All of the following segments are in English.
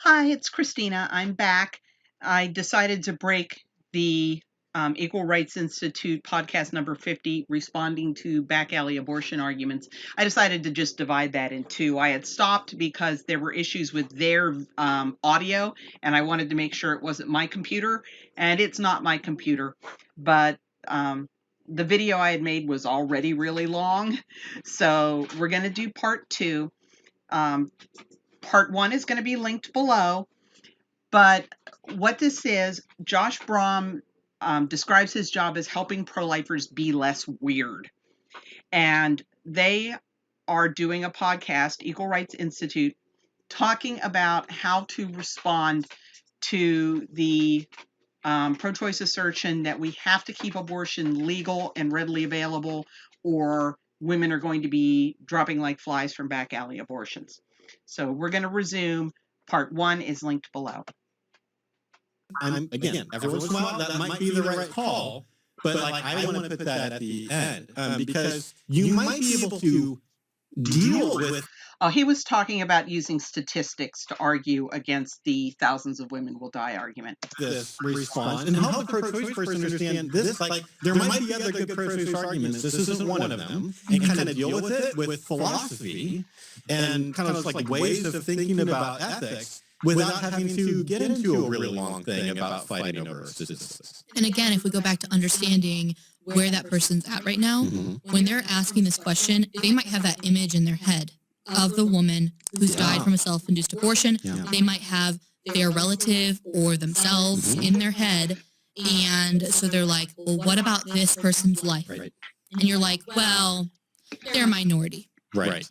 Hi, it's Christina. I'm back. I decided to break the Equal Rights Institute podcast number 50, responding to back alley abortion arguments. I decided to just divide that in two. I had stopped because there were issues with their audio, and I wanted to make sure it wasn't my computer, and it's not my computer. But the video I had made was already really long, so we're going to do part two. Part one is going to be linked below, but what this is, Josh Brahm describes his job as helping pro-lifers be less weird. And they are doing a podcast, Equal Rights Institute, talking about how to respond to the pro-choice assertion that we have to keep abortion legal and readily available, or women are going to be dropping like flies from back alley abortions. So we're going to resume. Part one is linked below. Again, every once in a while, that might be the right call, but I want to put that at the end because you might be able to deal with. He was talking about using statistics to argue against the thousands of women will die argument. This response and help the pro-choice person understand this. There might be other good pro-choice arguments. This isn't one of them, and kind of deal with it with philosophy and kind of like ways of thinking about ethics, without having to get into a really long thing about fighting over statistics. And again, if we go back to understanding where that person's at right now, when they're asking this question, they might have that image in their head of the woman who's died from a self-induced abortion. They might have their relative or themselves in their head. And so they're like, well, what about this person's life? Right. And you're like, well, they're a minority. Right.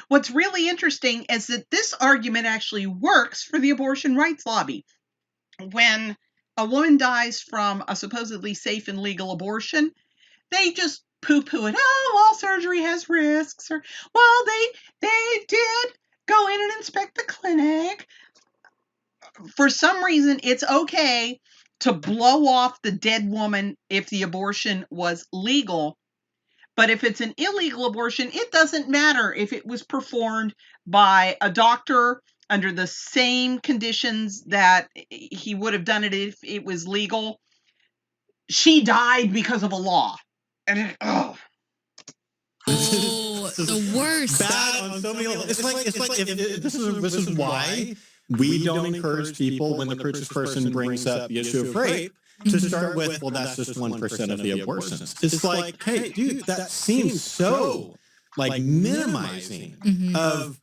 What's really interesting is that this argument actually works for the abortion rights lobby. When a woman dies from a supposedly safe and legal abortion, they just poo-poo it. Oh, all surgery has risks. Or, well, they did go in and inspect the clinic. For some reason, it's okay to blow off the dead woman if the abortion was legal. But if it's an illegal abortion, it doesn't matter if it was performed by a doctor under the same conditions that he would have done it if it was legal. She died because of a law. And the worst. Bad on so many levels. It's like if this is why we don't encourage people when the pro-choice person brings up the issue of rape to start with, well, that's just 1% of the abortions. It's like, hey, dude, that seems so minimizing of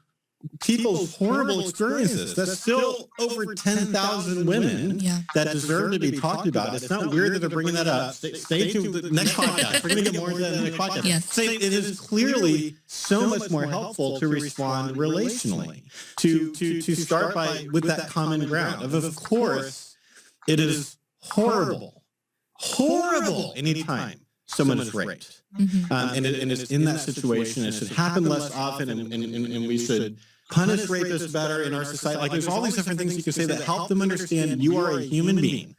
people's horrible experiences. That's still over 10,000 women that deserve to be talked about. It's not weird that they're bringing that up. Stay tuned to the next podcast. We're going to get more into that in the next podcast. Yes. It is clearly so much more helpful to respond relationally, to start with that common ground. Of course, it is horrible anytime someone is raped. And it's in that situation. It should happen less often, and we should punish rapists better in our society. There's all these different things you can say that help them understand you are a human being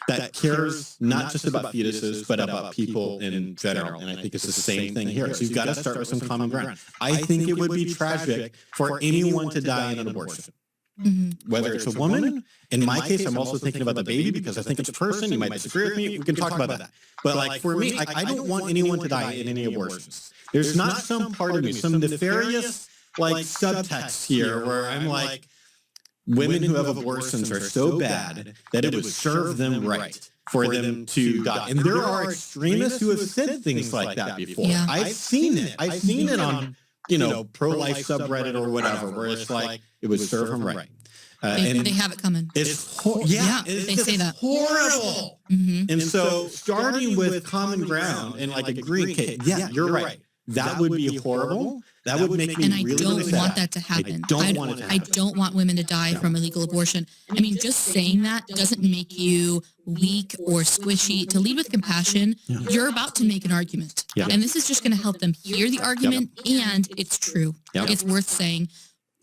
that cares not just about fetuses, but about people in general. And I think it's the same thing here. So you've got to start with some common ground. I think it would be tragic for anyone to die in an abortion. Whether it's a woman, in my case, I'm also thinking about the baby because I think it's a person. You might disagree with me. We can talk about that. But for me, I don't want anyone to die in any abortions. There's not some part of me, some nefarious subtext here where I'm like, women who have abortions are so bad that it would serve them right for them to die. And there are extremists who have said things like that before. Yeah. I've seen it. I've seen it on pro-life subreddit or whatever, where it's like it would serve them right. They have it coming. It's they say that. Horrible. And so starting with common ground and agreeing, you're right. That would be horrible. That would make me really sad. And I don't want that to happen. I don't want it to happen. I don't want women to die from illegal abortion. I mean, just saying that doesn't make you weak or squishy. To lead with compassion, you're about to make an argument. And this is just going to help them hear the argument, and it's true. It's worth saying.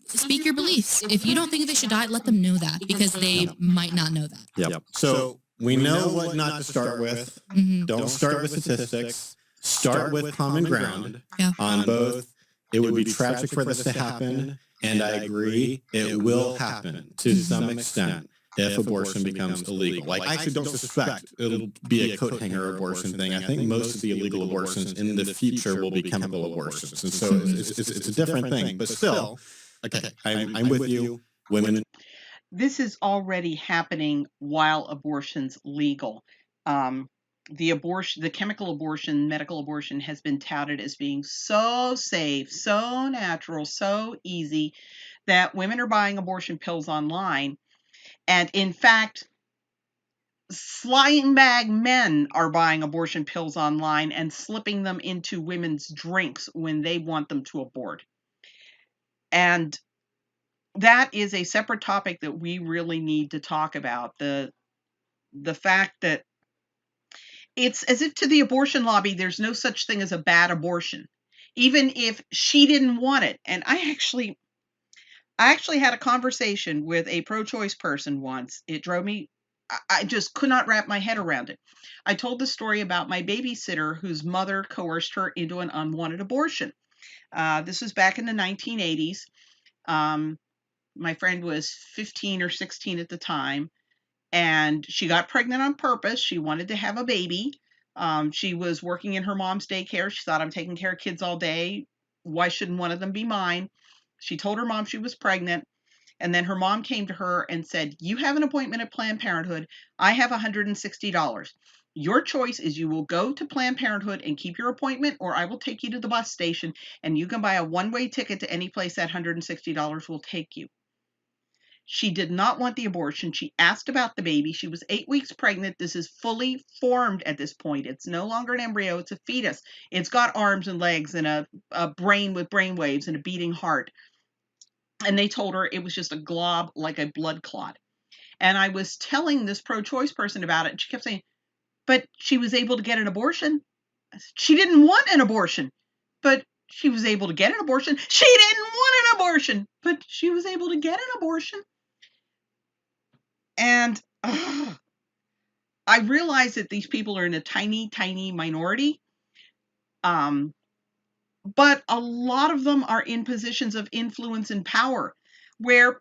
Speak your beliefs. If you don't think they should die, let them know that, because they might not know that. So we know what not to start with. Don't start with statistics. Start with common ground on both It would be tragic for this to happen, and I agree it will happen to some extent if abortion becomes illegal. Like, I actually don't suspect it'll be a coat hanger abortion thing. I think most of the illegal abortions in the future will be chemical abortions, and so it's a different thing. But still, okay, I'm with you. Women. This is already happening while abortion's legal. The chemical abortion, medical abortion has been touted as being so safe, so natural, so easy that women are buying abortion pills online. And in fact, slime bag men are buying abortion pills online and slipping them into women's drinks when they want them to abort. And that is a separate topic that we really need to talk about. The fact that it's as if to the abortion lobby, there's no such thing as a bad abortion, even if she didn't want it. And I actually had a conversation with a pro-choice person once. It drove me, I just could not wrap my head around it. I told the story about my babysitter whose mother coerced her into an unwanted abortion. This was back in the 1980s. My friend was 15 or 16 at the time, and she got pregnant on purpose. She wanted to have a baby. She was working in her mom's daycare. She thought, I'm taking care of kids all day. Why shouldn't one of them be mine? She told her mom she was pregnant, and then her mom came to her and said, you have an appointment at Planned Parenthood. I have $160. Your choice is you will go to Planned Parenthood and keep your appointment, or I will take you to the bus station, and you can buy a one-way ticket to any place that $160 will take you. She did not want the abortion. She asked about the baby. She was 8 weeks pregnant. This is fully formed at this point. It's no longer an embryo. It's a fetus. It's got arms and legs and a brain with brain waves and a beating heart. And they told her it was just a glob, like a blood clot. And I was telling this pro-choice person about it, and she kept saying, but she was able to get an abortion. She didn't want an abortion, but she was able to get an abortion. She didn't want an abortion, but she was able to get an abortion. And I realize that these people are in a tiny, tiny minority. But a lot of them are in positions of influence and power where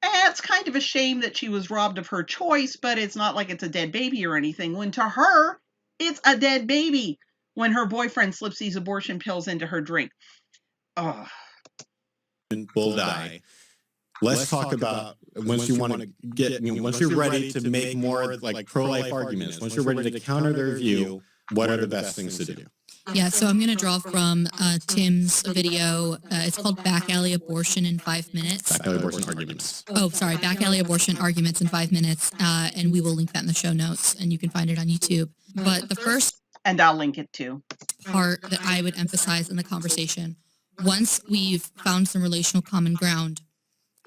it's kind of a shame that she was robbed of her choice, but it's not like it's a dead baby or anything. When to her, it's a dead baby when her boyfriend slips these abortion pills into her drink. Will die. Let's talk about once you want to get, once you're ready to make more like pro-life arguments, once you're ready to counter their view, what are the best things to do? Yeah, so I'm going to draw from Tim's video. It's called Back Alley Abortion in 5 minutes. Back alley abortion arguments. Oh, sorry, Back Alley Abortion Arguments in 5 minutes. And we will link that in the show notes, and you can find it on YouTube. But the first... And I'll link it too. ...part that I would emphasize in the conversation, once we've found some relational common ground,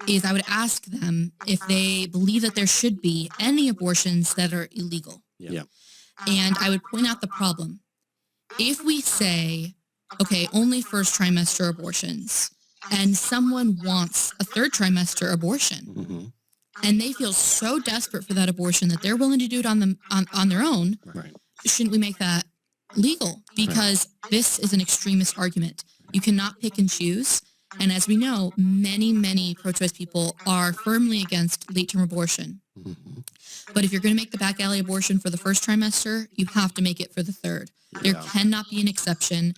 is I would ask them if they believe that there should be any abortions that are illegal. Yeah. And I would point out the problem. If we say, okay, only first trimester abortions, and someone wants a third trimester abortion, and they feel so desperate for that abortion that they're willing to do it on their own, shouldn't we make that legal? Because this is an extremist argument. You cannot pick and choose. And as we know, many, many pro-choice people are firmly against late-term abortion. But if you're going to make the back alley abortion for the first trimester, you have to make it for the third. There cannot be an exception.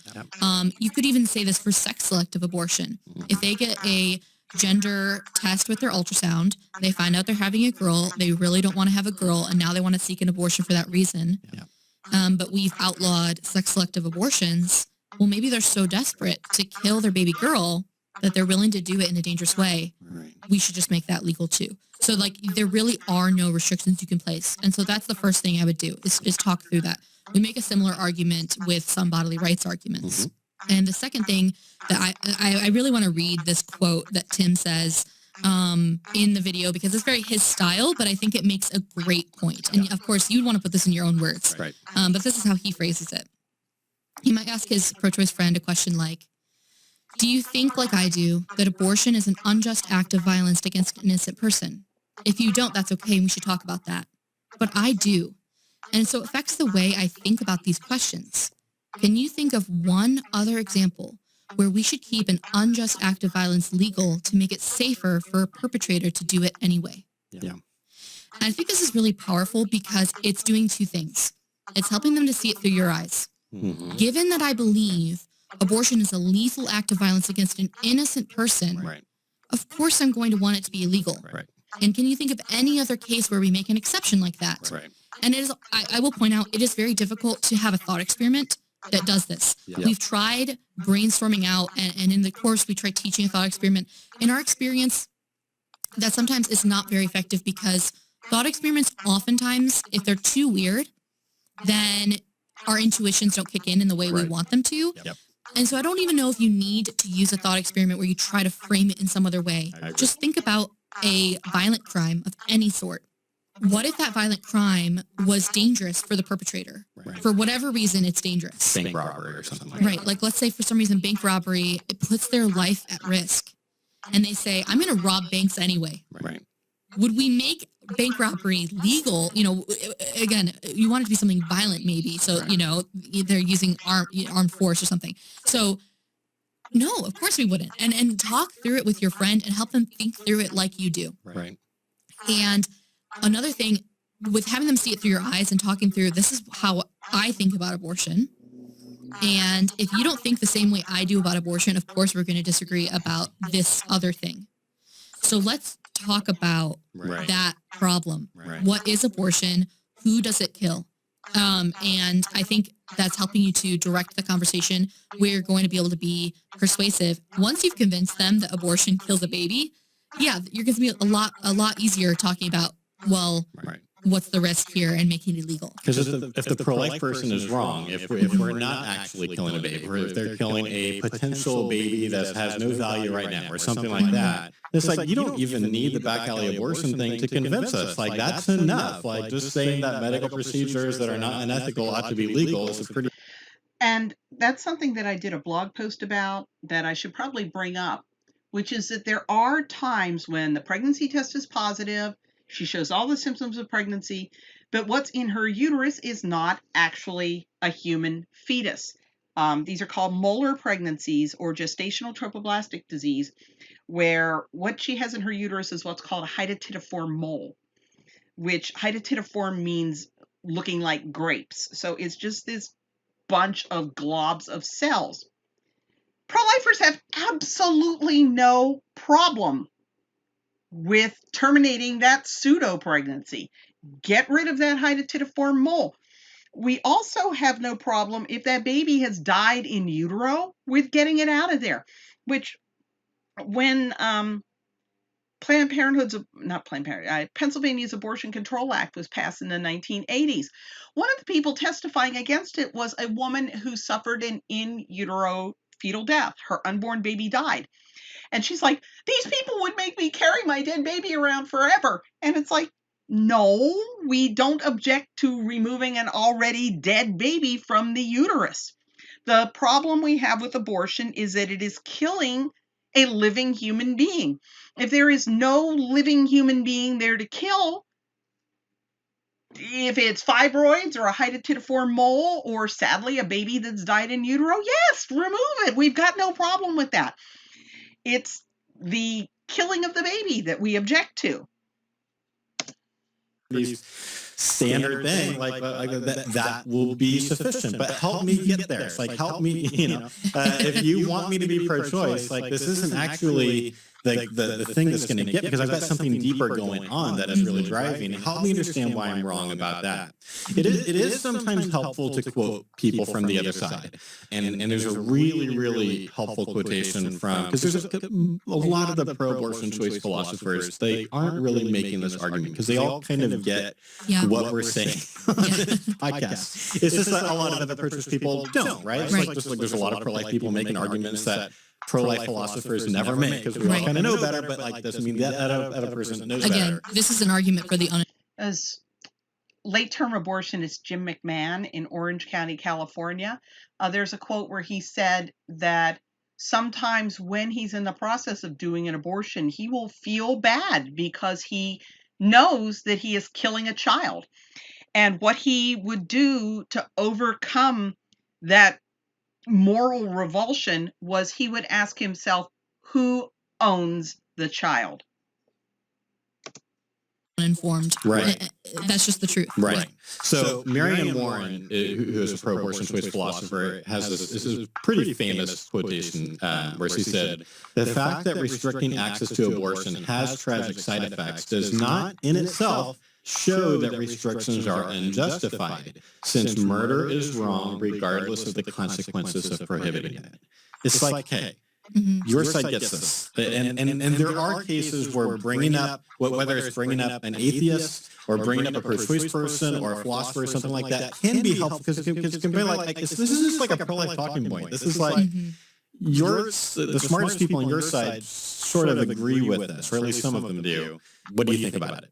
You could even say this for sex-selective abortion. If they get a gender test with their ultrasound, they find out they're having a girl, they really don't want to have a girl, and now they want to seek an abortion for that reason. But we've outlawed sex-selective abortions. Well, maybe they're so desperate to kill their baby girl that they're willing to do it in a dangerous way. We should just make that legal too. So like there really are no restrictions you can place. And so that's the first thing I would do is talk through that. We make a similar argument with some bodily rights arguments. And the second thing that I really want to read this quote that Tim says in the video because it's very his style, but I think it makes a great point. And of course you'd want to put this in your own words. But this is how he phrases it. He might ask his pro-choice friend a question like, do you think, like I do, that abortion is an unjust act of violence against an innocent person? If you don't, that's okay, and we should talk about that. But I do. And so it affects the way I think about these questions. Can you think of one other example where we should keep an unjust act of violence legal to make it safer for a perpetrator to do it anyway. Yeah. And I think this is really powerful because it's doing two things. It's helping them to see it through your eyes. Mm-hmm. Given that I believe abortion is a lethal act of violence against an innocent person, Right. of course I'm going to want it to be illegal. Right. And can you think of any other case where we make an exception like that? Right. And it is, I will point out, it is very difficult to have a thought experiment that does this. Yeah. We've tried brainstorming out, and in the course, we tried teaching a thought experiment. In our experience, that sometimes is not very effective because thought experiments oftentimes, if they're too weird, then our intuitions don't kick in the way we Right. want them to. Yep. And so I don't even know if you need to use a thought experiment where you try to frame it in some other way. I agree. Just think about a violent crime of any sort. What if that violent crime was dangerous for the perpetrator? Right. For whatever reason, it's dangerous. Bank robbery or something like Right. Like, let's say for some reason, bank robbery, it puts their life at risk. And they say, I'm going to rob banks anyway. that. Right. Would we make bank robbery legal? You know, again, you want it to be something violent maybe. So, Right. you know, they're using armed force or something. So, no, of course we wouldn't. And talk through it with your friend and help them think through it like you do. Right. And another thing, with having them see it through your eyes and talking through, this is how I think about abortion. And if you don't think the same way I do about abortion, of course, we're going to disagree about this other thing. So let's talk about Right. that problem. Right. What is abortion? Who does it kill? And I think that's helping you to direct the conversation where you're going to be able to be persuasive. Once you've convinced them that abortion kills a baby, yeah, you're going to be a lot easier talking about, well, Right. what's the risk here and making it illegal. Because if the pro-life person is wrong, if we're not actually killing a baby, or if they're killing a potential baby that has no value right now, or something like that, it's like you don't even need the back alley abortion thing to convince us. Like, that's enough. Like, just saying that medical procedures that are not unethical ought to be legal is a pretty. And that's something that I did a blog post about that I should probably bring up, which is that there are times when the pregnancy test is positive, she shows all the symptoms of pregnancy, but what's in her uterus is not actually a human fetus. These are called molar pregnancies or gestational trophoblastic disease, where what she has in her uterus is what's called a hydatidiform mole, which hydatidiform means looking like grapes. So it's just this bunch of globs of cells. Pro-lifers have absolutely no problem with terminating that pseudo-pregnancy. Get rid of that hydatidiform mole. We also have no problem if that baby has died in utero with getting it out of there, which when Pennsylvania's Abortion Control Act was passed in the 1980s, one of the people testifying against it was a woman who suffered an in utero fetal death. Her unborn baby died. And she's like, these people would make me carry my dead baby around forever. And it's like, no, we don't object to removing an already dead baby from the uterus. The problem we have with abortion is that it is killing a living human being. If there is no living human being there to kill, if it's fibroids or a hydatidiform mole or sadly a baby that's died in utero, yes, remove it. We've got no problem with that. It's the killing of the baby that we object to. Standard thing, like that will be sufficient. But help me get there. It's like, help me, if you want me to be pro-choice, like this isn't actually the thing that's going to get, because I've got something deeper going on that is really driving. Help me understand why I'm wrong about that. It is sometimes helpful to quote people from the other side. And there's a really, really helpful quotation from, because there's a lot of the pro-abortion choice philosophers, they aren't really making this argument because they all kind of get what we're saying on this podcast. It's just that a lot of other pro-choice people don't, right? It's like just like there's a lot of pro-life people making arguments that pro-life philosophers never make, because we all kind of know better, but like doesn't mean that other person knows better. Again, this is an argument for the As late-term abortionist Jim McMahon in Orange County, California, there's a quote where he said that sometimes when he's in the process of doing an abortion, he will feel bad because he knows that he is killing a child. And what he would do to overcome that moral revulsion was he would ask himself, who owns the child? Uninformed. Right. That's just the truth. Right. So Marianne Warren, who is a pro-abortion choice philosopher, has this is a pretty famous quotation where she said, "The fact that restricting access to abortion has tragic side effects does not in itself show that restrictions are unjustified, since murder is wrong regardless of the consequences of prohibiting it." It's like, hey, your side gets this. And there are cases where bringing up, whether it's bringing up an atheist or bringing up a pro-choice person or a philosopher or something like that, can be helpful because it can be like this is just like a pro-life talking point. This is like the smartest people on your side sort of agree with this, or at least some of them do. What do you think about it?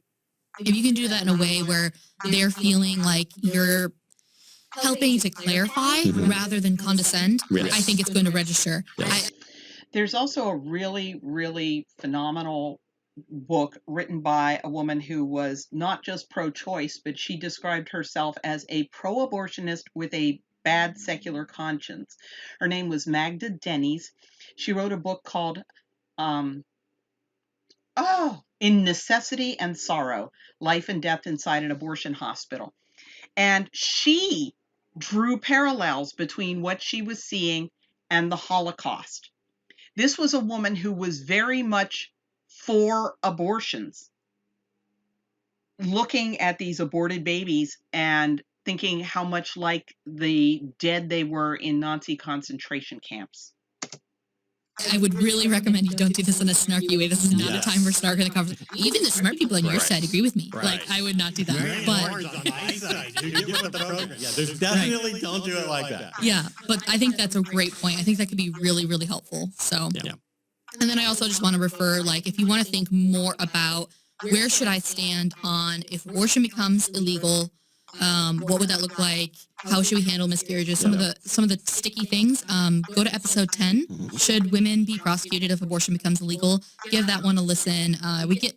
If you can do that in a way where they're feeling like you're helping to clarify rather than condescend, Yes. I think it's going to register. Yes. There's also a really, really phenomenal book written by a woman who was not just pro-choice, but she described herself as a pro-abortionist with a bad secular conscience. Her name was Magda Denny's. She wrote a book called In Necessity and Sorrow, Life and Death Inside an Abortion Hospital. And she drew parallels between what she was seeing and the Holocaust. This was a woman who was very much for abortions, looking at these aborted babies and thinking how much like the dead they were in Nazi concentration camps. I would really recommend you don't do this in a snarky way. This is not a time for snark in the conversation. Even the smart people on your side agree with me. Like, I would not do that. There's definitely don't do it like that. Yeah, but I think that's a great point. I think that could be really, really helpful. So, and then I also just want to refer, like, if you want to think more about where should I stand on if abortion becomes illegal, what would that look like? How should we handle miscarriages? Some of the sticky things. Go to episode 10. Should women be prosecuted if abortion becomes illegal? Give that one a listen. We get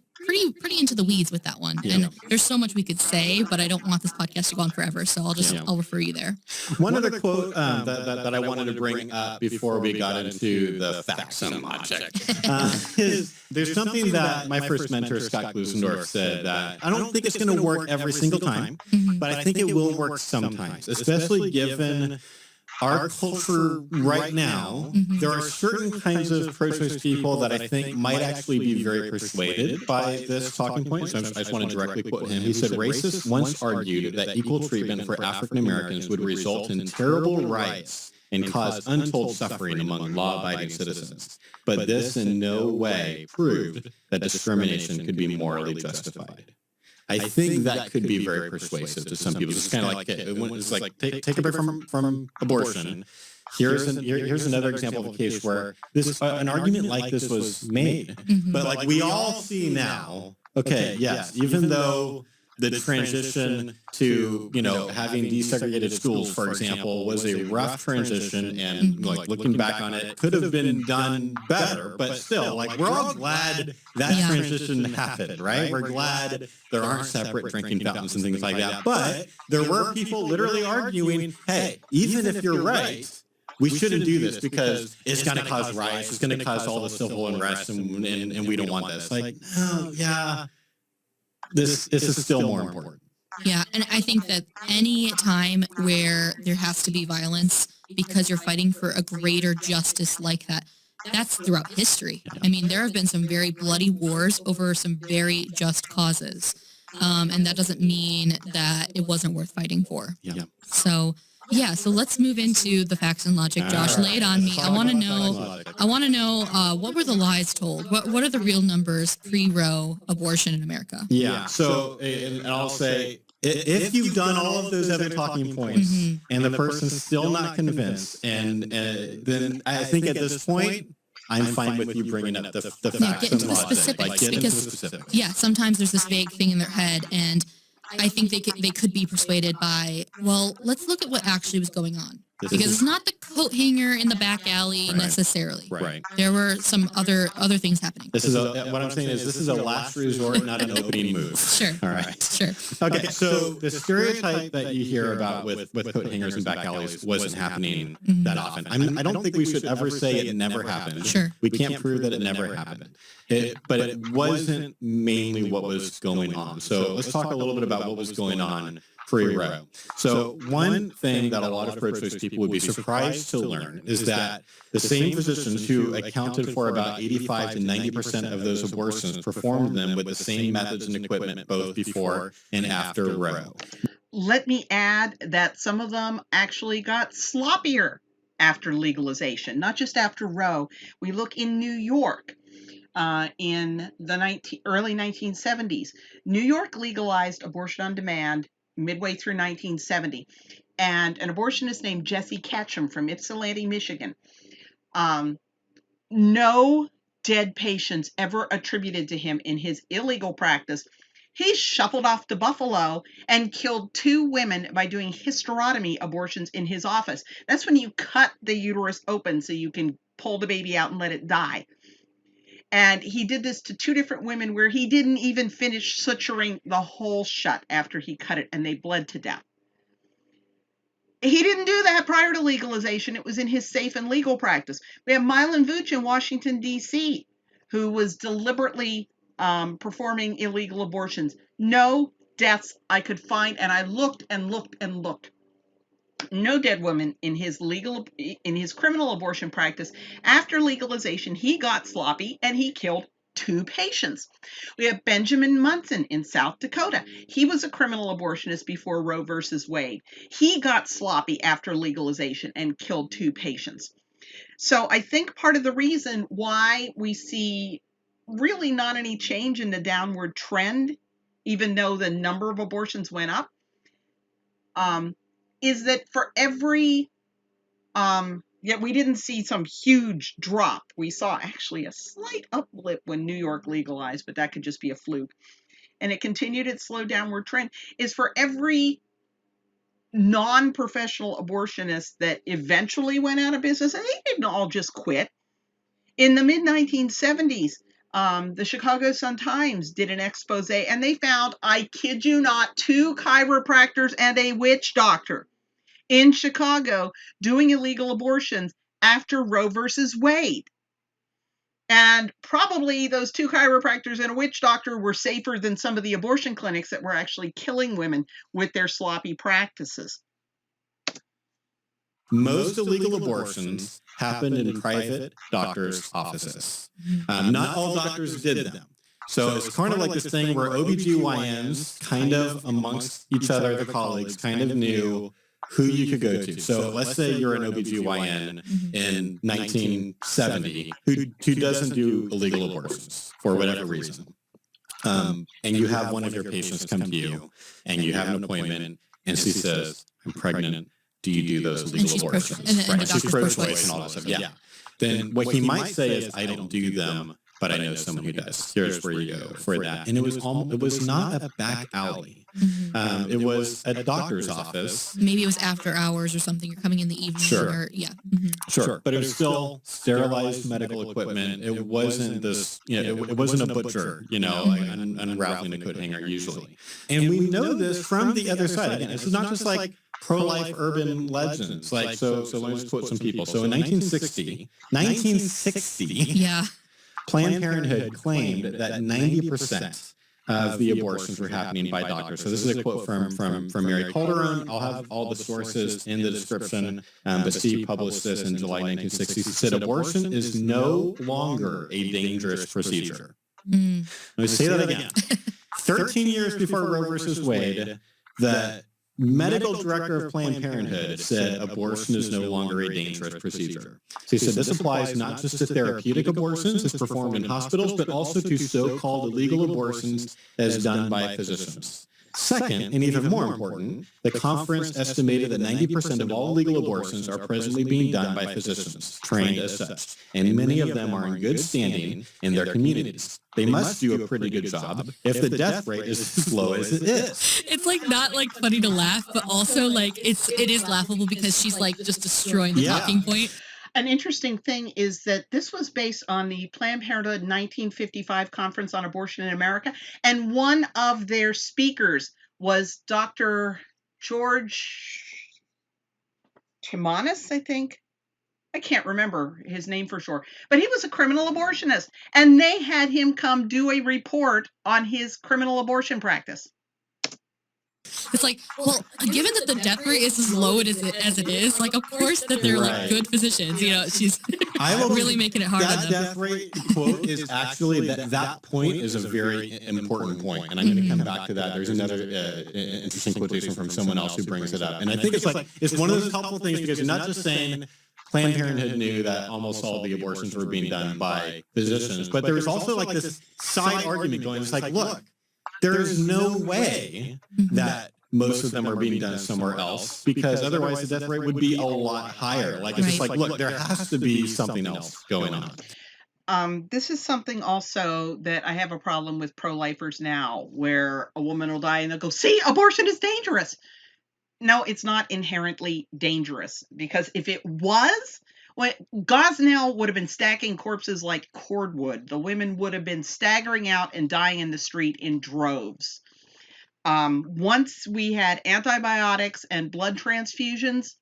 pretty into the weeds with that one, and there's so much we could say, but I don't want this podcast to go on forever, so I'll refer you there. One other quote that I wanted to bring up before we got into the facts and logic is there's something that my first mentor, Scott Klusendorf, said that I don't think it's going to work every single time, but I think it will work sometimes, especially given our culture right now. There are certain kinds of pro-choice people that I think might actually be very persuaded by this talking point. So I just want to directly quote him. He said, "Racists once argued that equal treatment for African Americans would result in terrible riots and cause untold suffering among law-abiding citizens. But this in no way proved that discrimination could be morally justified." I think that could be very persuasive to some people. It's kind of like, it's like take a break from abortion. Here's another example of a case where this an argument like this was made, but like we all see now. Okay, yes, even though the transition to having desegregated schools, for example, was a rough transition, and like looking back on it, could have been done better. But still, like we're all glad that transition happened, right? We're glad there aren't separate drinking fountains and things like that. But there were people literally arguing, hey, even if you're right, we shouldn't do this because it's going to cause riots, it's going to cause all the civil unrest, and we don't want this. Like, oh, yeah. This is still more important. Yeah, and I think that any time where there has to be violence because you're fighting for a greater justice like that, that's throughout history. I mean, there have been some very bloody wars over some very just causes, and that doesn't mean that it wasn't worth fighting for. So let's move into the facts and logic. Josh, lay it on me. I want to know what were the lies told? What are the real numbers pre-Roe abortion in America? So, and I'll say, if you've done all of those other talking points and the person's still not convinced, and then I think at this point, I'm fine with you bringing up the facts get into and the logic. specifics, Get into because the specifics. Sometimes there's this vague thing in their head, and I think they could be persuaded by, well, let's look at what actually was going on. Because it's not the coat hanger in the back alley necessarily. Right. There were some other things happening. This is what I'm saying is this is a last resort, not an opening move. Sure. All right. Sure. Okay. So the stereotype that you hear about with coat hangers and back alleys wasn't happening that often. I mean, I don't think we should ever say it never happened. Sure. We can't prove that it never happened. But it wasn't mainly what was going on. So let's talk a little bit about what was going on pre-Roe. So one thing that a lot of pro-choice people would be surprised to learn is that the same physicians who accounted for about 85 to 90% of those abortions performed them with the same methods and equipment both before and after Roe. Let me add that some of them actually got sloppier after legalization, not just after Roe. We look in New York. In the early 1970s, New York legalized abortion on demand midway through 1970, and an abortionist named Jesse Ketchum from Ypsilanti, Michigan. No dead patients ever attributed to him in his illegal practice. He shuffled off to Buffalo and killed 2 women by doing hysterotomy abortions in his office. That's when you cut the uterus open so you can pull the baby out and let it die. And he did this to 2 different women where he didn't even finish suturing the hole shut after he cut it, and they bled to death. He didn't do that prior to legalization. It was in his safe and legal practice. We have Milan Vuch in Washington, D.C., who was deliberately performing illegal abortions. No deaths I could find, and I looked and looked and looked. No dead woman in his criminal abortion practice. After legalization, he got sloppy and he killed 2 patients. We have Benjamin Munson in South Dakota. He was a criminal abortionist before Roe versus Wade. He got sloppy after legalization and killed 2 patients. So I think part of the reason why we see really not any change in the downward trend, even though the number of abortions went up, is that for every, we didn't see some huge drop. We saw actually a slight uplift when New York legalized, but that could just be a fluke. And it continued its slow downward trend, is for every non-professional abortionist that eventually went out of business, and they didn't all just quit. In the mid-1970s, the Chicago Sun-Times did an expose, and they found, I kid you not, 2 chiropractors and a witch doctor in Chicago doing illegal abortions after Roe versus Wade. And probably those 2 chiropractors and a witch doctor were safer than some of the abortion clinics that were actually killing women with their sloppy practices. Most illegal abortions happened in private doctors' offices. Not all doctors did them. So it's kind of like this thing where OBGYNs kind of amongst each other, their colleagues, kind of knew who you could go to. So let's say you're an OBGYN in 1970 who doesn't do illegal abortions for whatever reason. And you have one of your patients come to you and you have an appointment and she says, I'm pregnant. Do you do those illegal abortions? And she's pro-choice and all that stuff. Yeah. Then what he might say is, I don't do them, but I know someone who does. Here's where you go for that. And it was not a back alley. It was a doctor's office. Maybe it was after hours or something. You're coming in the evening. Sure. Or, yeah. Sure. But it was still sterilized medical equipment. It wasn't this, it wasn't a butcher, unraveling a coat hanger usually. And we know this from the other side. Again, this is not just like pro-life urban legends. So let me just quote some people. So in 1960, yeah. Planned Parenthood claimed that 90% of the abortions were happening by doctors. So this is a quote from Mary Calderon. I'll have all the sources in the description. But Steve published this in July 1960. He said, abortion is no longer a dangerous procedure. Let me say that again. 13 years before Roe versus Wade, the medical director of Planned Parenthood said abortion is no longer a dangerous procedure. So he said this applies not just to therapeutic abortions as performed in hospitals, but also to so-called illegal abortions as done by physicians. Second, and even more important, the conference estimated that 90% of all legal abortions are presently being done by physicians, trained as such, and many of them are in good standing in their communities. They must do a pretty good job if the death rate is as low as it is. It's like not like funny to laugh, but also like it is laughable because she's like just destroying the talking point. An interesting thing is that this was based on the Planned Parenthood 1955 Conference on Abortion in America, and one of their speakers was Dr. George Timanis, I think. I can't remember his name for sure, but he was a criminal abortionist, and they had him come do a report on his criminal abortion practice. It's like, well, given that the death rate is as low as it is, like, of course that they're like good physicians. You know, she's really making it hard on them. That death rate quote is actually that point is a very important point, and I'm going to come back to that. There's another interesting quotation from someone else who brings it up, and I think it's one of those helpful things because you're not just saying Planned Parenthood knew that almost all the abortions were being done by physicians, but there was also like this side argument going. It's like, look, there is no way that most of them are being done somewhere else because otherwise the death rate would be a lot higher. Like it's just like, look, there has to be something else going on. This is something also that I have a problem with pro-lifers now, where a woman will die and they'll go, see, abortion is dangerous. No, it's not inherently dangerous, because if it was, Gosnell would have been stacking corpses like cordwood. The women would have been staggering out and dying in the street in droves. Once we had antibiotics and blood transfusions,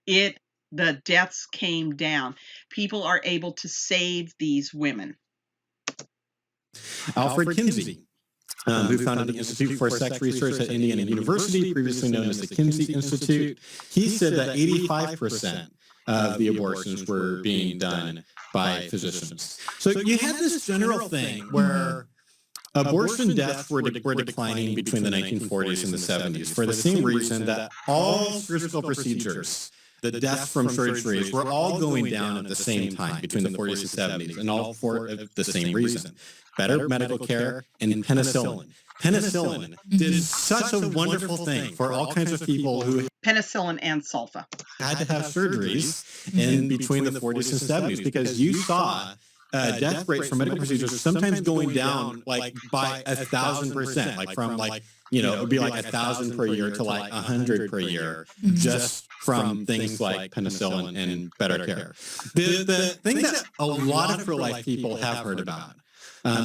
the deaths came down. People are able to save these women. Alfred Kinsey, who founded the Institute for Sex Research at Indiana University, previously known as the Kinsey Institute, he said that 85% of the abortions were being done by physicians. So you had this general thing where abortion deaths were declining between the 1940s and the 70s for the same reason that all surgical procedures, the deaths from surgeries, were all going down at the same time between the 40s and 70s, and all for the same reason. Better medical care and penicillin. Penicillin did such a wonderful thing for all kinds of people who penicillin and sulfa had to have surgeries in between the 40s and 70s, because you saw death rates for medical procedures sometimes going down like by 1,000%, like from like, you know, it would be like 1,000 per year to like 100 per year, just from things like penicillin and better care. The thing that a lot of pro-life people have heard about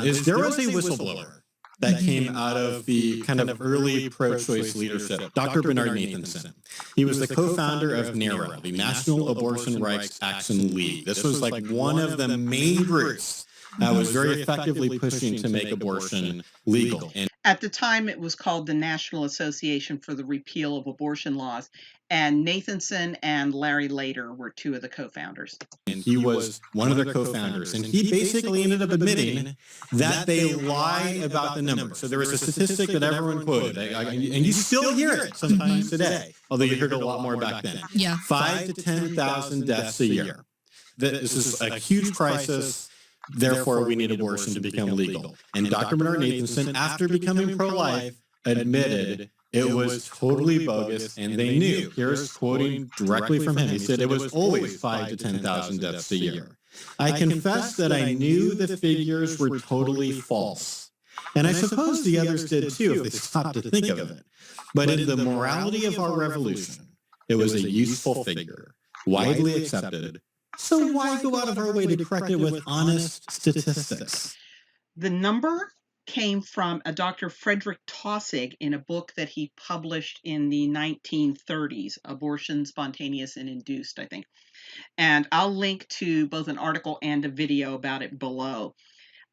is there was a whistleblower that came out of the kind of early pro-choice leadership, Dr. Bernard Nathanson. He was the co-founder of NARA, the National Abortion Rights Action League. This was like one of the main groups that was very effectively pushing to make abortion legal. And at the time, it was called the National Association for the Repeal of Abortion Laws, and Nathanson and Larry Lader were two of the co-founders. And he was one of their co-founders, and he basically ended up admitting that they lie about the numbers. So there was a statistic that everyone quoted, and you still hear it sometimes today, although you heard it a lot more back then. Yeah. 5,000 to 10,000 deaths a year. This is a huge crisis. Therefore, we need abortion to become legal. And Dr. Bernard Nathanson, after becoming pro-life, admitted it was totally bogus, and they knew. Here's quoting directly from him. He said it was always 5,000 to 10,000 deaths a year. I confess that I knew the figures were totally false. And I suppose the others did too if they stopped to think of it. But in the morality of our revolution, it was a useful figure, widely accepted. So why go out of our way to correct it with honest statistics? The number came from a Dr. Frederick Taussig in a book that he published in the 1930s, Abortion, Spontaneous and Induced, I think. And I'll link to both an article and a video about it below.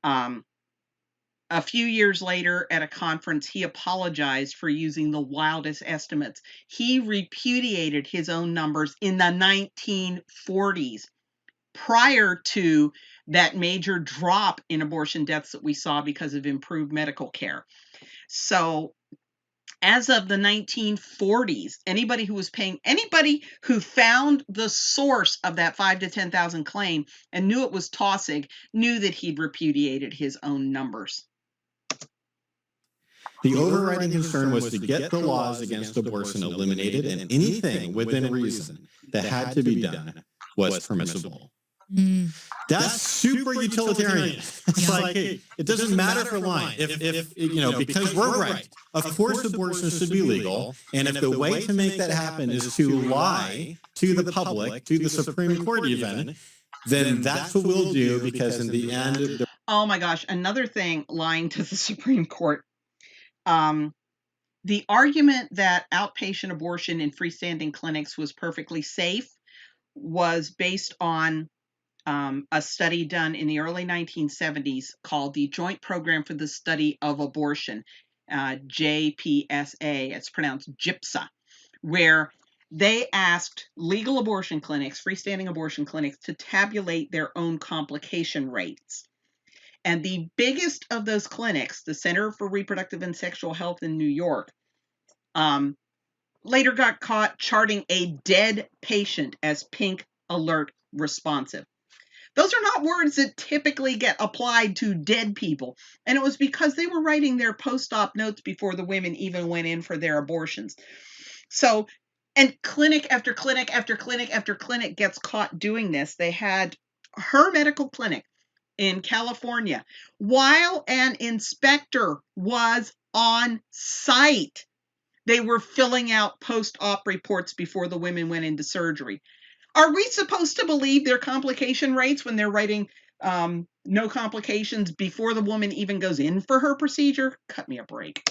A few years later at a conference, he apologized for using the wildest estimates. He repudiated his own numbers in the 1940s, prior to that major drop in abortion deaths that we saw because of improved medical care. So as of the 1940s, anybody who found the source of that 5,000 to 10,000 claim and knew it was Taussig knew that he'd repudiated his own numbers. The overriding concern was to get the laws against abortion eliminated, and anything within reason that had to be done was permissible. That's super utilitarian. It's like, hey, it doesn't matter for lying. If because we're right, of course abortion should be legal. And if the way to make that happen is to lie to the public, to the Supreme Court even, then that's what we'll do, because in the end... Oh my gosh, another thing, lying to the Supreme Court. The argument that outpatient abortion in freestanding clinics was perfectly safe was based on a study done in the early 1970s called the Joint Program for the Study of Abortion, JPSA, it's pronounced GIPSA, where they asked legal abortion clinics, freestanding abortion clinics, to tabulate their own complication rates. And the biggest of those clinics, the Center for Reproductive and Sexual Health in New York, later got caught charting a dead patient as pink alert responsive. Those are not words that typically get applied to dead people. And it was because they were writing their post-op notes before the women even went in for their abortions. So, and clinic after clinic after clinic after clinic gets caught doing this. They had her medical clinic in California, while an inspector was on site, they were filling out post-op reports before the women went into surgery. Are we supposed to believe their complication rates when they're writing no complications before the woman even goes in for her procedure? Cut me a break.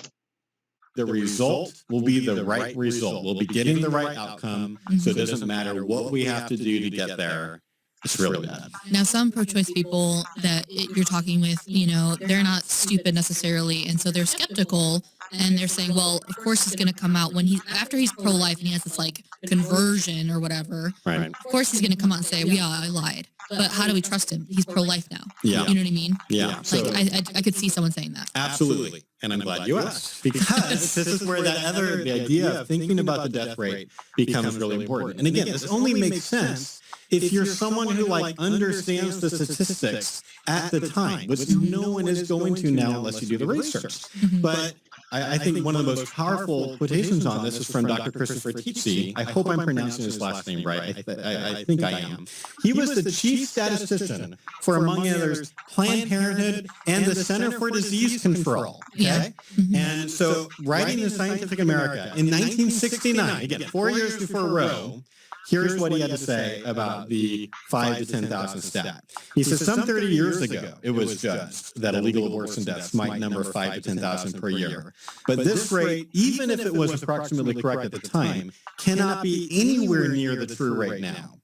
The result will be the right result. We'll be getting the right outcome. So it doesn't matter what we have to do to get there. It's really bad. Now, some pro-choice people that you're talking with, they're not stupid necessarily, and so they're skeptical, and they're saying, well, of course he's going to come out after he's pro-life and he has this like conversion or whatever. Right. Of course he's going to come out and say, yeah, I lied. But how do we trust him? He's pro-life now. Yeah. You know what I mean? Yeah. Like I could see someone saying that. Absolutely. And I'm glad you asked, because this is where the idea of thinking about the death rate becomes really important. And again, this only makes sense if you're someone who understands the statistics at the time, which no one is going to now unless you do the research. But I think one of the most powerful quotations on this is from Dr. Christopher Teetsey. I hope I'm pronouncing his last name right. I think I am. He was the chief statistician for, among others, Planned Parenthood and the Center for Disease Control. Okay? And so, writing in Scientific America in 1969, again, 4 years before Roe, here's what he had to say about the 5,000 to 10,000 stat. He says, some 30 years ago, it was judged that illegal abortion deaths might number 5,000 to 10,000 per year. But this rate, even if it was approximately correct at the time, cannot be anywhere near the true rate now.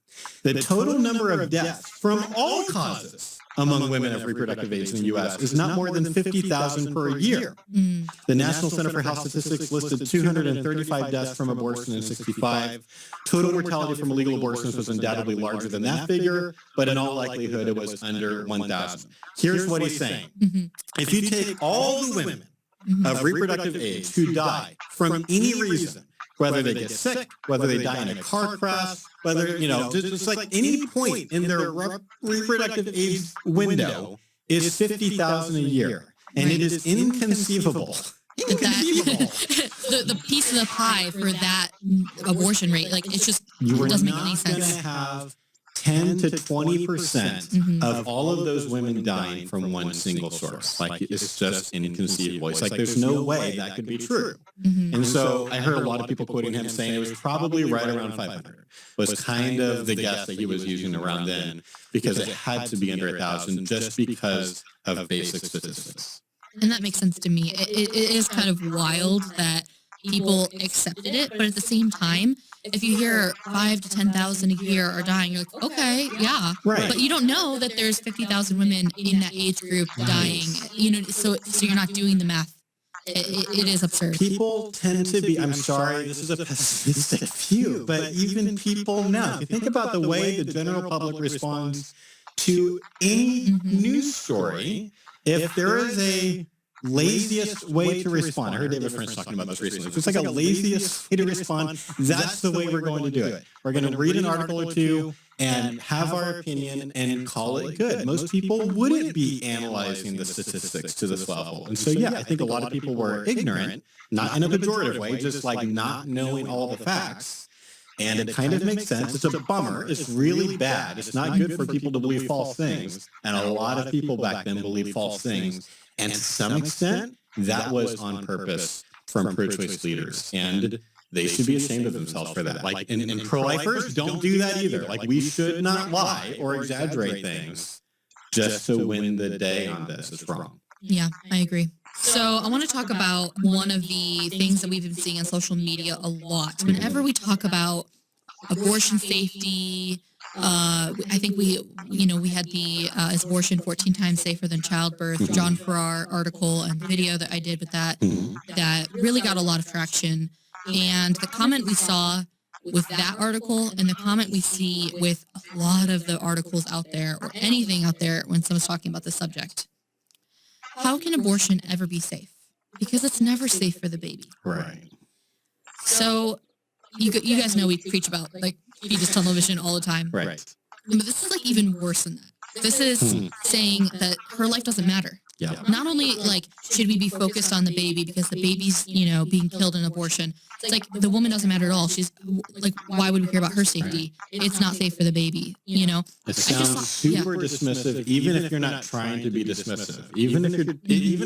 The total number of deaths from all causes among women of reproductive age in the U.S. is not more than 50,000 per year. The National Center for Health Statistics listed 235 deaths from abortion in 65. Total mortality from illegal abortions was undoubtedly larger than that figure, but in all likelihood it was under 1,000. Here's what he's saying. If you take all the women of reproductive age who die from any reason, whether they get sick, whether they die in a car crash, whether, just like any point in their reproductive age window is 50,000 a year. And it is inconceivable. The piece of the pie for that abortion rate, it just doesn't make any sense. You are not going to have 10 to 20% of all of those women dying from one single source. It's just inconceivable. It's there's no way that could be true. And so I heard a lot of people quoting him saying it was probably right around 500 was kind of the guess that he was using around then, because it had to be under 1,000 just because of basic statistics. And that makes sense to me. It is kind of wild that people accepted it, but at the same time, if you hear 5,000 to 10,000 a year are dying, you're like, okay, yeah. Right. But you don't know that there's 50,000 women in that age group dying. So you're not doing the math. It is absurd. People tend to be, I'm sorry, this is a pessimistic view, but even people now, if you think about the way the general public responds to any news story, if there is a laziest way to respond. I heard David French talking about this recently. If it's a laziest way to respond, that's the way we're going to do it. We're going to read an article or two, and have our opinion and call it good. Most people wouldn't be analyzing the statistics to this level. And so, yeah, I think a lot of people were ignorant, not in a pejorative way, just like not knowing all the facts. And it kind of makes sense. It's a bummer. It's really bad. It's not good for people to believe false things. And a lot of people back then believed false things. And to some extent, that was on purpose from pro-choice leaders. And they should be ashamed of themselves for that. Like, and pro-lifers don't do that either. Like, we should not lie or exaggerate things just to win the day on this. It's wrong. Yeah, I agree. So I want to talk about one of the things that we've been seeing on social media a lot. Whenever we talk about abortion safety, I think we had the is abortion 14 times safer than childbirth, John Farrar article and video that I did with that really got a lot of traction. And the comment we saw with that article and the comment we see with a lot of the articles out there or anything out there when someone's talking about the subject. How can abortion ever be safe? Because it's never safe for the baby. Right. So you guys know we preach about like fetus tunnel vision all the time. Right. But this is like even worse than that. This is saying that her life doesn't matter. Yeah. Not only like should we be focused on the baby because the baby's, being killed in abortion. It's like the woman doesn't matter at all. She's like, why would we care about her safety? It's not safe for the baby, It sounds super dismissive, even if you're not trying to be dismissive. Even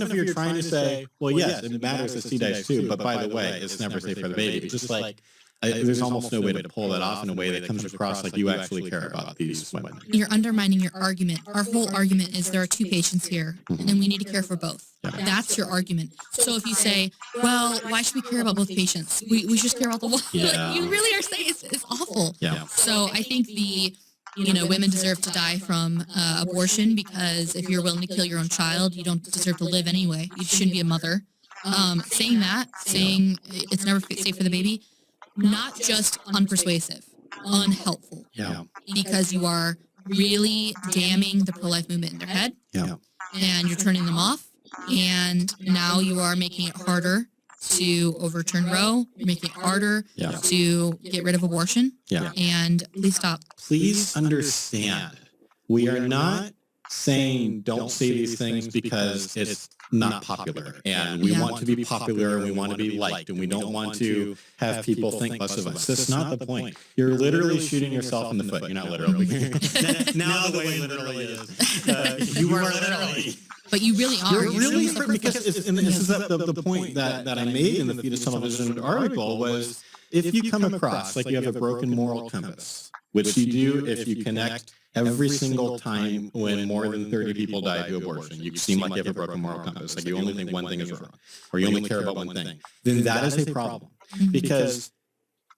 if you're trying to say, well, yes, it matters that she dies too, but by the way, it's never safe for the baby. Just like there's almost no way to pull that off in a way that comes across like you actually care about these women. You're undermining your argument. Our whole argument is there are two patients here, and we need to care for both. Yeah. That's your argument. So if you say, well, why should we care about both patients? We should just care about the one. Yeah. You really are saying it's awful. Yeah. So I think women deserve to die from abortion because if you're willing to kill your own child, you don't deserve to live anyway. You shouldn't be a mother. Saying it's never safe for the baby, not just unpersuasive, unhelpful. Yeah. Because you are really damning the pro-life movement in their head. Yeah. And you're turning them off. And now you are making it harder to overturn Roe. You're making it harder to get rid of abortion. Yeah. And please stop. Please understand, we are not saying don't say these things because it's not popular. And we want to be popular and we want to be liked and we don't want to have people think less of us. That's not the point. You're literally shooting yourself in the foot. You're not literally. Now the way literally is. You are literally. But you really are. You're really because this is the point that I made in the fetus television article was if you come across like you have a broken moral compass, which you do if you connect every single time when more than 30 people die to abortion, you seem like you have a broken moral compass, like you only think one thing is wrong, or you only care about one thing, then that is a problem. Because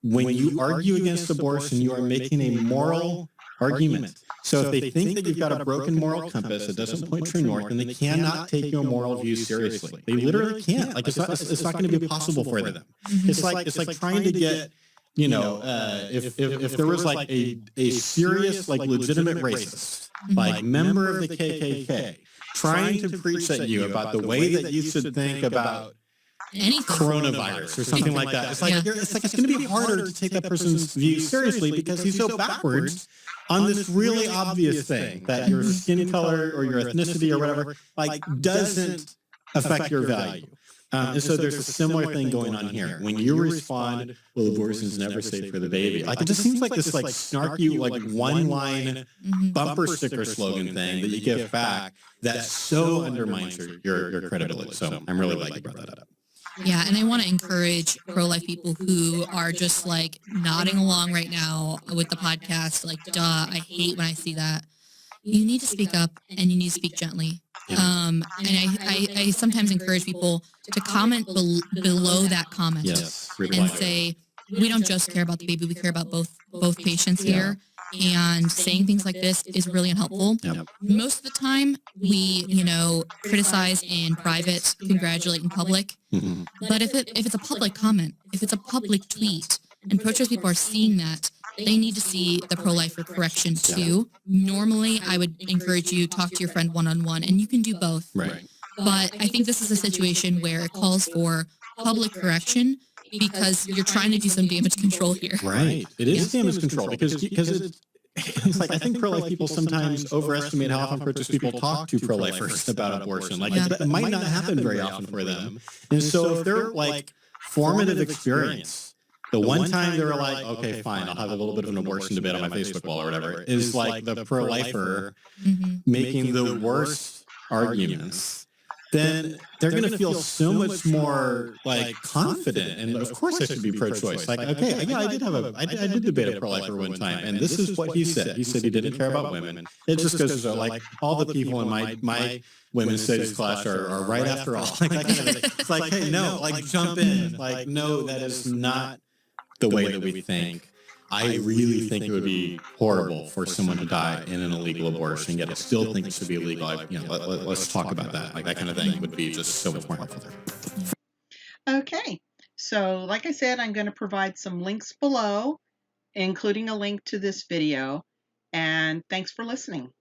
when you argue against abortion, you are making a moral argument. So if they think that you've got a broken moral compass that doesn't point true north, then they cannot take your moral view seriously. They literally can't. Like it's not going to be possible for them. It's like trying to get, if there was like a serious, like legitimate racist, like member of the KKK, trying to preach at you about the way that you should think about coronavirus or something like that. It's like it's going to be harder to take that person's view seriously because he's so backwards on this really obvious thing that your skin color or your ethnicity or whatever doesn't affect your value. And so there's a similar thing going on here. When you respond, well, abortion's never safe for the baby. Like it just seems like this like snarky, like one-line bumper sticker slogan thing that you give back that so undermines your credibility. So I'm really glad you brought that up. Yeah, and I want to encourage pro-life people who are just like nodding along right now with the podcast, like, duh, I hate when I see that. You need to speak up and you need to speak gently. And I sometimes encourage people to comment below that comment and say, we don't just care about the baby, we care about both patients here. And saying things like this is really unhelpful. Yep. Most of the time, we, criticize in private, congratulate in public. Mm-hmm. But if it's a public comment, if it's a public tweet, and pro-choice people are seeing that, they need to see the pro-lifer correction too. Normally, I would encourage you to talk to your friend one-on-one, and you can do both. Right. But I think this is a situation where it calls for public correction because you're trying to do some damage control here. Right. It is damage control because it's like I think pro-life people sometimes overestimate how often pro-choice people talk to pro-lifers about abortion. Like it might not happen very often for them. And so if they're like formative experience, the one time they were like, okay, fine, I'll have a little bit of an abortion debate on my Facebook wall or whatever, is like the pro-lifer making the worst arguments, then they're going to feel so much more like confident. And of course I should be pro-choice. Like, okay, yeah, I did debate a pro-lifer one time. And this is what he said. He said he didn't care about women. It just goes to show, like, all the people in my women's studies class are right after all. It's like, hey, no, like jump in. Like, no, that is not the way that we think. I really think it would be horrible for someone to die in an illegal abortion, yet I still think it should be illegal. Let's talk about that. Like that kind of thing would be just so much more helpful there. Okay. So like I said, I'm going to provide some links below, including a link to this video. And thanks for listening.